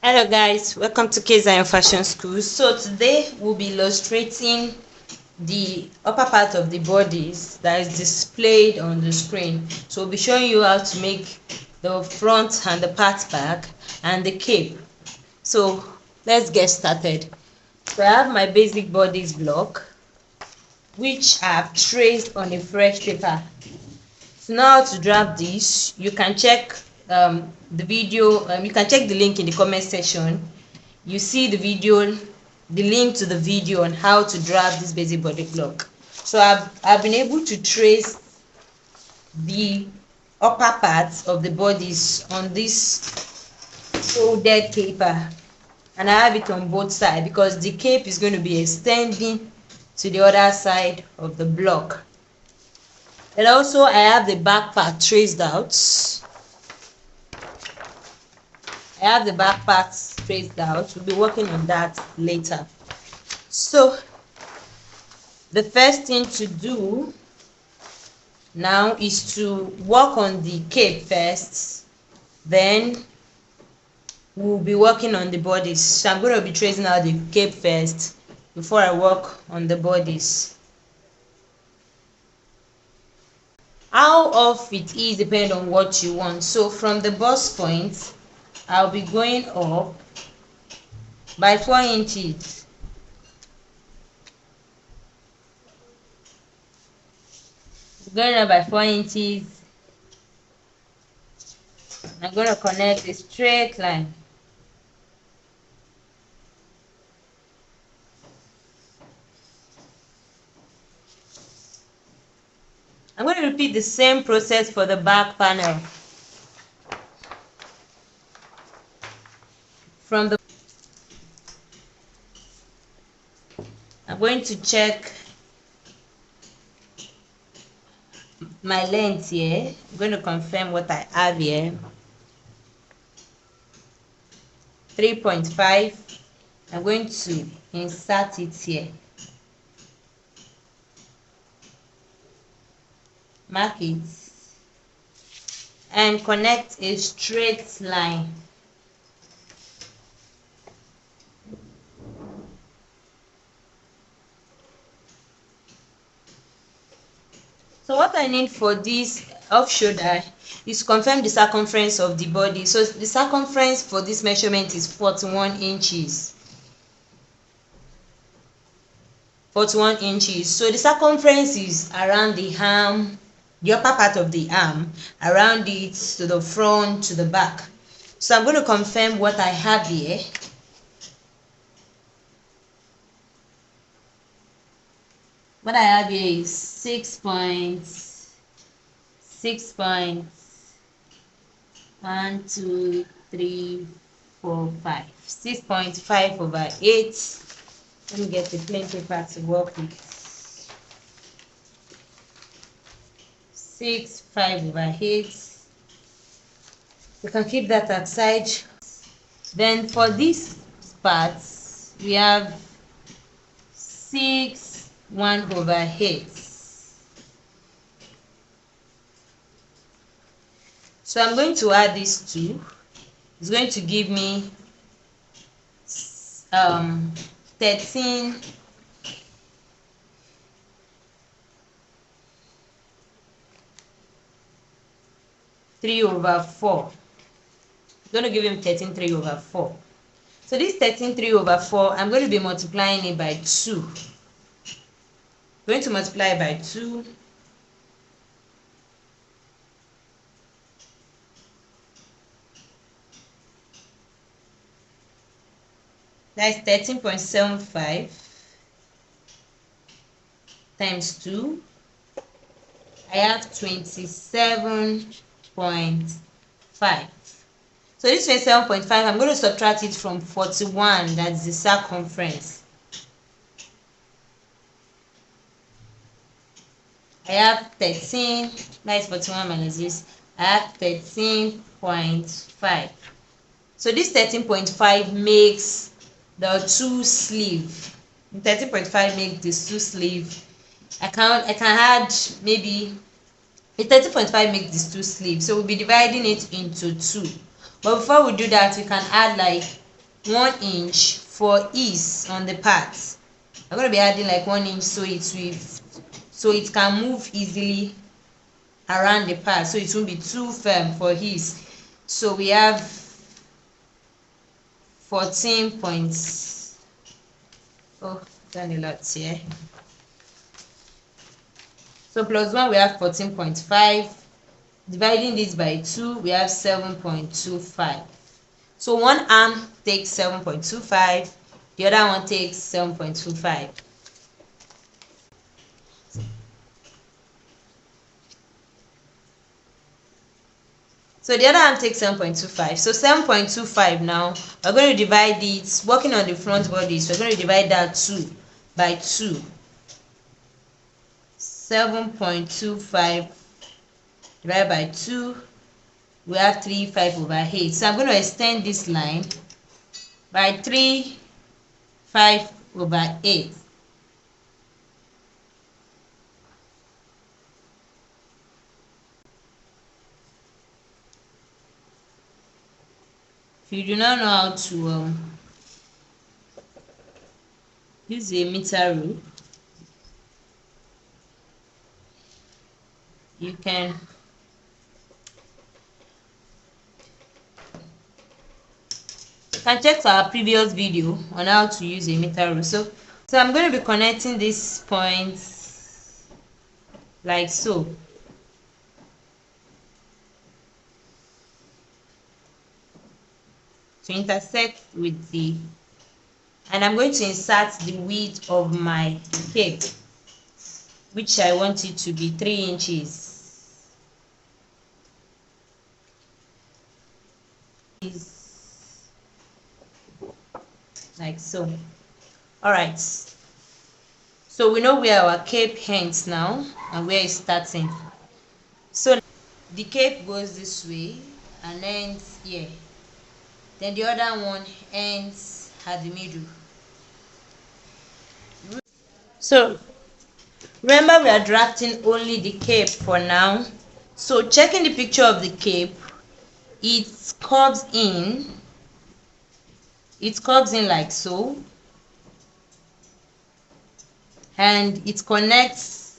Hello guys, welcome to Zion Fashion School. So today we'll be illustrating the upper part of the bodies that is displayed on the screen. So we'll be showing you how to make the front and the part back and the cape. So let's get started. So I have my basic bodies block, which I have traced on a fresh paper. So now to draft this, you can check the video. You can check the link in the comment section. You see the video, the link to the video on how to draft this basic body block. So I've been able to trace the upper parts of the bodies on this folded paper, and I have it on both sides because the cape is going to be extending to the other side of the block. And also I have the back part traced out. We'll be working on that later. So the first thing to do now is to work on the cape first, then we'll be working on the bodies. So I'm going to be tracing out the cape first before I work on the bodies. How off it is depends on what you want. So from the bust point, I'll be going up by 4 inches. Going up by 4 inches. I'm going to connect a straight line. I'm going to repeat the same process for the back panel. I'm going to check my length here. I'm going to confirm what I have here. 3.5. I'm going to insert it here. Mark it and connect a straight line. So what I need for this off shoulder is to confirm the circumference of the body. So the circumference for this measurement is 41 inches. 41 inches. So the circumference is around the arm, the upper part of the arm, around it, to the front, to the back. So I'm going to confirm what I have here. What I have here is 6.1, 2, 3, 4, 5. 6.5 over 8. Let me get the plain paper to work with. 6.5 over 8. You can keep that aside. Then for these parts, we have 6.1 over 8. So I'm going to add these two. It's going to give me 13. 3 over 4. I'm going to give him 13 3 over 4. So this 13 3 over 4, I'm going to be multiplying it by 2. I'm going to multiply by 2. That's 13.75 times 2. I have 27.5. So this 27.5, I'm going to subtract it from 41, that's the circumference. I have 13, that's 41 minus this. I have 13.5. So this 13.5 makes the 2 sleeve. 13.5 makes this 2 sleeve. I can add maybe the 13.5 makes these 2 sleeves, so we'll be dividing it into 2. But before we do that, we can add like 1 inch for ease on the parts. I'm going to be adding like 1 inch so it can move easily around the part, so it won't be too firm for ease. So we have 14 points. Oh, done a lot here. So plus 1, we have 14.5. Dividing this by 2, we have 7.25. So one arm takes 7.25, the other one takes 7.25. So the other arm takes 7.25. So 7.25 now, we're going to divide it, working on the front body, so we're going to divide that 2 by 2. 7.25 divided by 2, we have 3/5/8. So I'm going to extend this line by 3/5/8. If you do not know how to use a meter rule, you can check our previous video on how to use a meter rule. So I'm going to be connecting these points like so. To intersect with the, and I'm going to insert the width of my cape, which I want it to be 3 inches. Like so. All right, so we know where our cape ends now and where it's starting. So the cape goes this way and ends here, then the other one ends at the middle. So remember, we are drafting only the cape for now. So checking the picture of the cape, it curves in like so, and it curves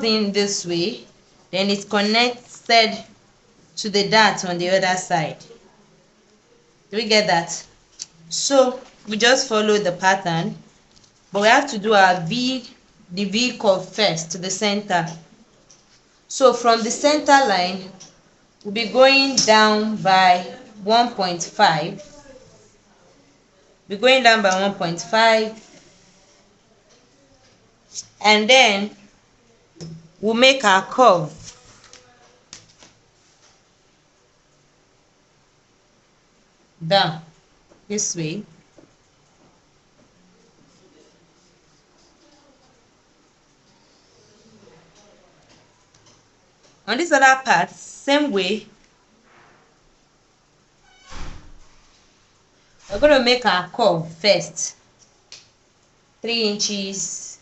in this way, then it's connected to the dart on the other side. Do we get that? So we just follow the pattern, but we have to do the V curve first to the center. So from the center line, we'll be going down by 1.5. We're going down by 1.5, and then we'll make our curve down this way. On this other part, same way, we're going to make our curve first, 3 inches.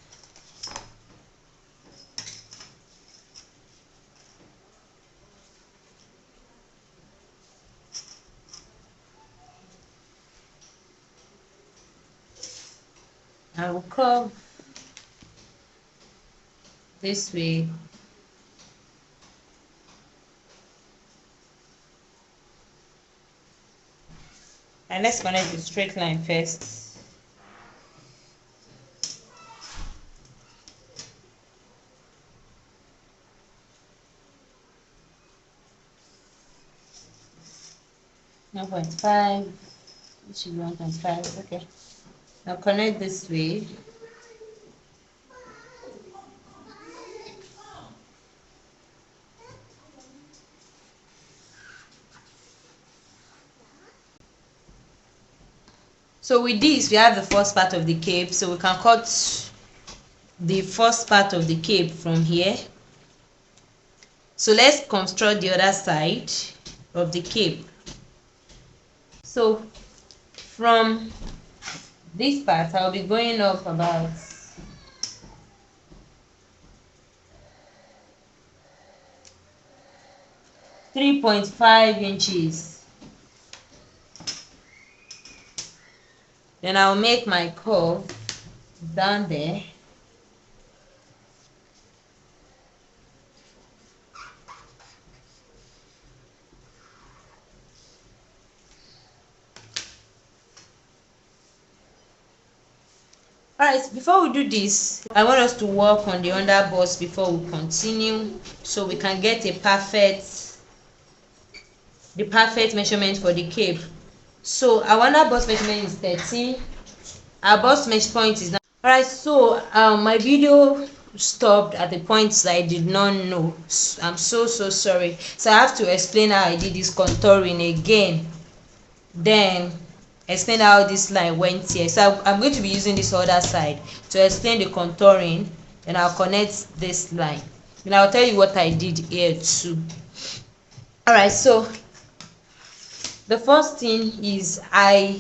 I will curve this way. And let's connect the straight line first. No 0.5, it should be 1.5. Okay. Now connect this way. So with this, we have the first part of the cape, so we can cut the first part of the cape from here. So let's construct the other side of the cape. So from this part, I'll be going up about 3.5 inches. Then I'll make my curve down there. Alright, before we do this, I want us to work on the under bust before we continue, so we can get the perfect measurement for the cape. So our under bust measurement is 13. Our bust mesh point is now. Alright, so my video stopped at the points I did not know. I'm so sorry. So I have to explain how I did this contouring again, then explain how this line went here. So I'm going to be using this other side to explain the contouring, and I'll connect this line, and I'll tell you what I did here too. Alright, so the first thing is I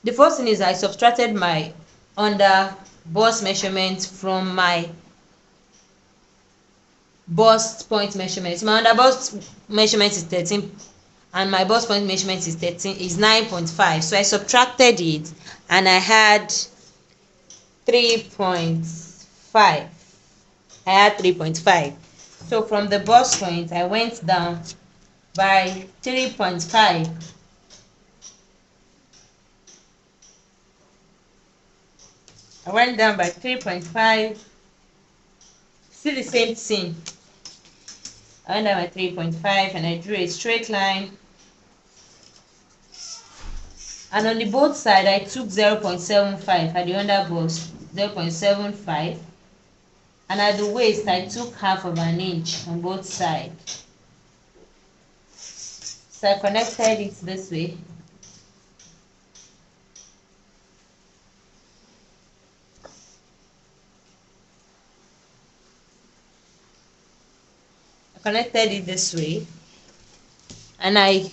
subtracted my under bust measurement from my bust point measurement. My under bust measurement is 13 and my bust point measurement is 9.5. So I subtracted it and I had 3.5. I had 3.5. So from the bust point I went down by 3.5. I went down by 3.5. Still the same thing. I went down by 3.5 and I drew a straight line. And on the both side, I took 0.75 at the under bust, 0.75. And at the waist, I took half of an inch on both sides. So I connected it this way. Connected it this way, and I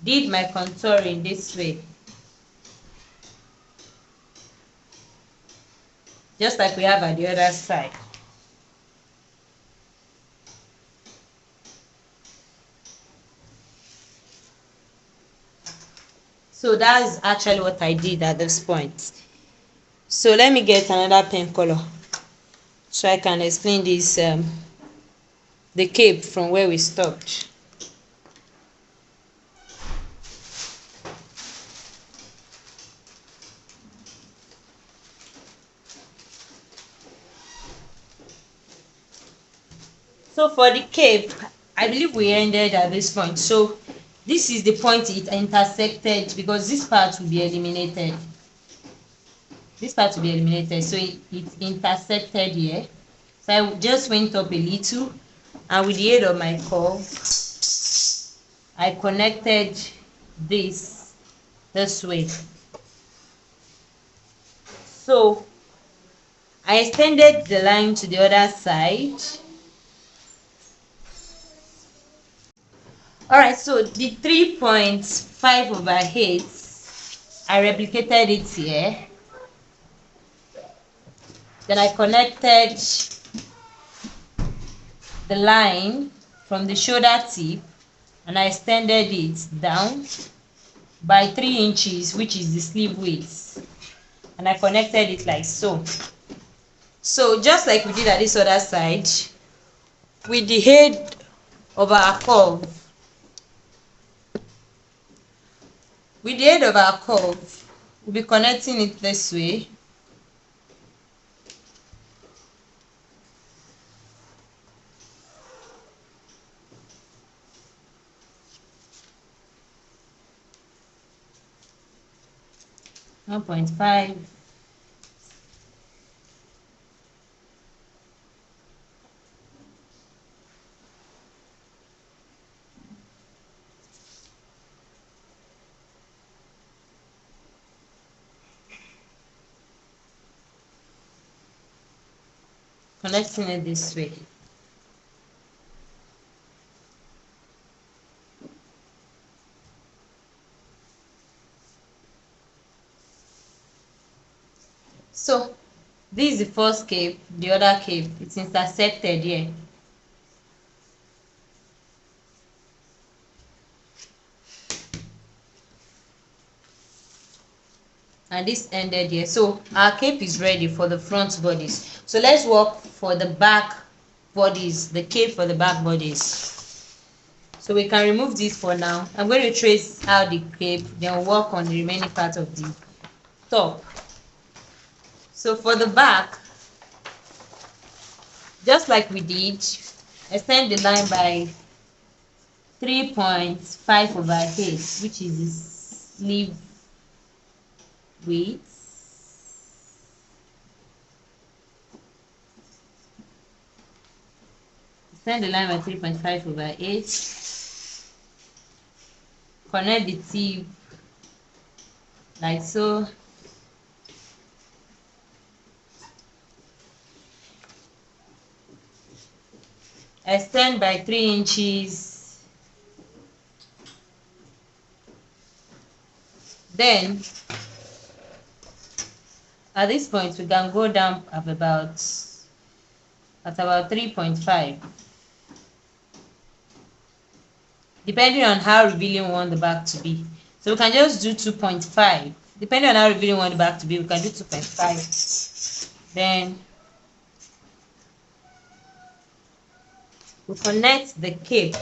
did my contouring this way, just like we have at the other side. So that's actually what I did at this point. So let me get another pen color so I can explain this the cape from where we stopped. So for the cape, I believe we ended at this point. So this is the point it intersected, because this part will be eliminated. This part will be eliminated. So it intersected here. So I just went up a little, and with the aid of my curve, I connected this way. So I extended the line to the other side. Alright, so the 3.5 over 8, I replicated it here. Then I connected the line from the shoulder tip and I extended it down by 3 inches, which is the sleeve width, and I connected it like so. So just like we did at this other side, with the head of our curve, we'll be connecting it this way. One 1.5. Connecting it this way. So this is the first cape, the other cape, it's intersected here. and this ended here. So our cape is ready for the front bodice. So let's work for the back bodies, the cape for the back bodies. So we can remove this for now. I'm going to trace out the cape, then work on the remaining part of the top. So for the back, just like we did, extend the line by 3.5 over 8, which is the sleeve width. Extend the line by 3.5 over 8. Connect the tip like so. Extend by 3 inches. Then at this point we can go down at about 3.5, depending on how revealing we want the back to be. So we can just do 2.5. Depending on how revealing we want the back to be, we can do 2.5. Then we connect the cape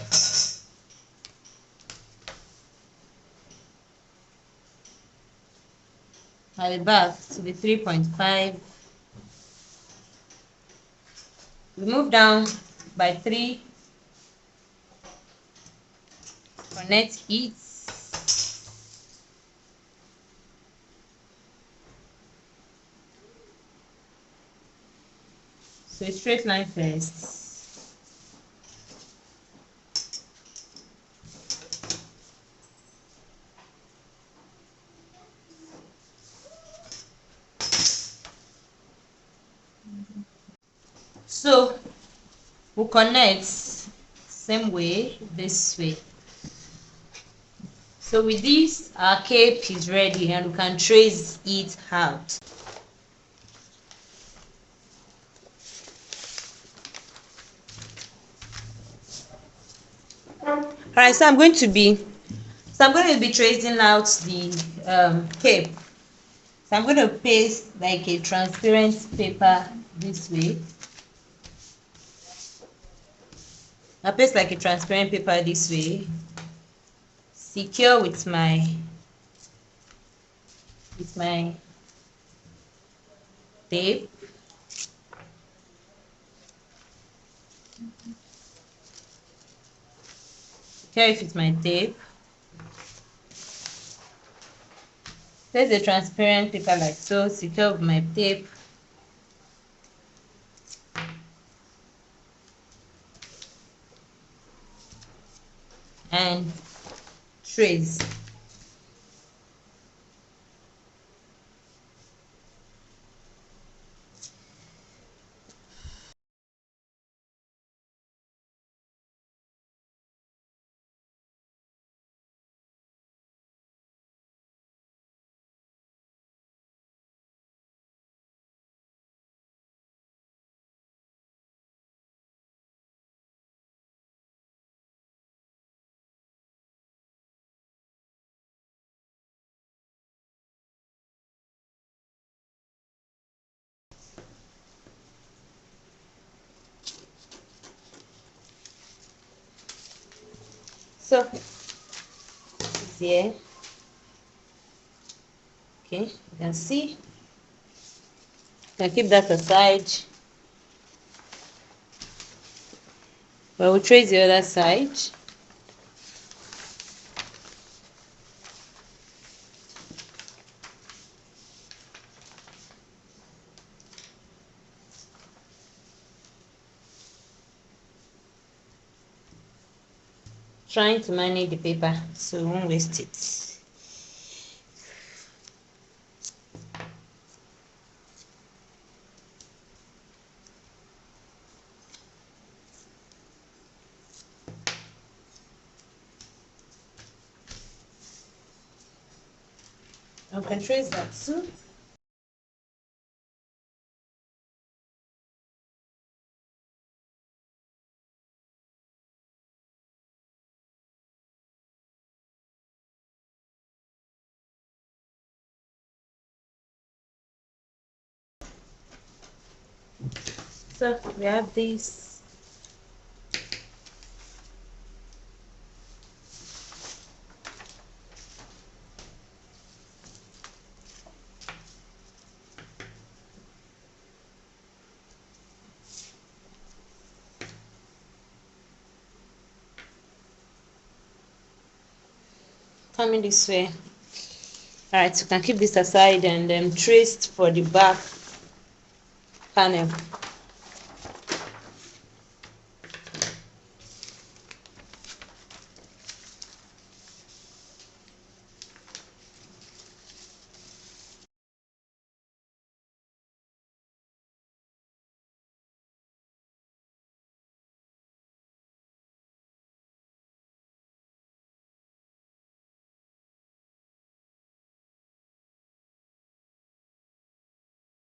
at the back to the 3.5. We move down by 3, connect it, so a straight line first. So we'll connect same way, this way. So with this, our cape is ready and we can trace it out. Alright, so I'm going to be tracing out the cape. So I'm going to paste like a transparent paper this way. I'll paste like a transparent paper this way. Secure with my tape. Secure it with my tape. Place the transparent paper like so. Secure with my tape. And trace. So it's here. Okay, you can see. You can keep that aside. But we'll trace the other side. Trying to manage the paper so we won't waste it. I can trace that too. So we have this. Coming this way. Alright, you can keep this aside and then trace for the back panel.